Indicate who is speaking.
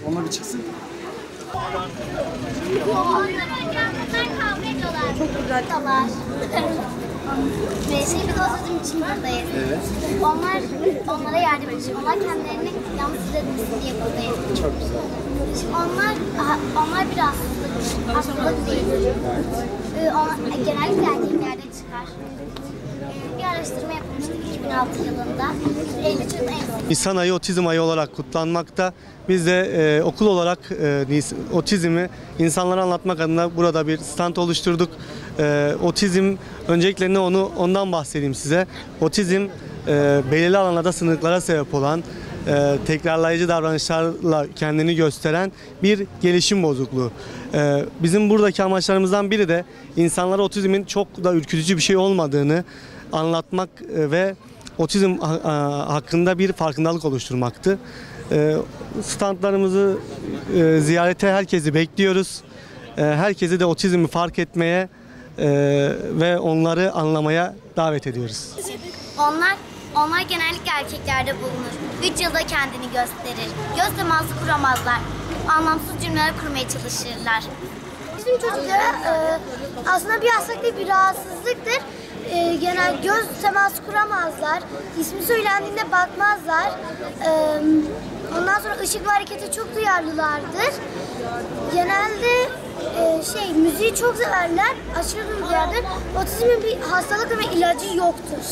Speaker 1: Onlar bir çıksın.
Speaker 2: Çok güzel.
Speaker 3: Şey bir dostum için buradayız.
Speaker 1: Evet.
Speaker 3: Onlara yardım ediyor. Onlar kendilerini yalnız hissetmesin diye buradayız.
Speaker 1: Çok güzel.
Speaker 3: Onlar bir hastalık değil. Genellikle erkeklerde çıkar. Bir araştırma yapılmıştı 2006 yılında. 50 çocuk en
Speaker 4: Nisan ayı otizm ayı olarak kutlanmakta. Biz de okul olarak otizmi insanlara anlatmak adına burada bir stand oluşturduk. Otizm, öncelikle ondan bahsedeyim size. Otizm belirli alanlarda sınırlara sebep olan, tekrarlayıcı davranışlarla kendini gösteren bir gelişim bozukluğu. Bizim buradaki amaçlarımızdan biri de insanlara otizmin çok da ürkütücü bir şey olmadığını anlatmak ve otizm hakkında bir farkındalık oluşturmaktı. Standlarımızı ziyarete herkesi bekliyoruz. Herkesi de otizmi fark etmeye ve onları anlamaya davet ediyoruz.
Speaker 3: Onlar genellikle erkeklerde bulunur. 3 yılda kendini gösterir. Göz teması kuramazlar. Anlamsız cümleler kurmaya çalışırlar.
Speaker 2: Bizim çocuklara aslında bir hastalık değil, bir rahatsızlıktır. Genel göz teması kuramazlar. İsmi söylendiğinde bakmazlar. Ondan sonra ışık ve harekete çok duyarlılardır. Genelde müziği çok severler. Aşırı duyarlılardır. Otizmin bir hastalık ve ilacı yoktur.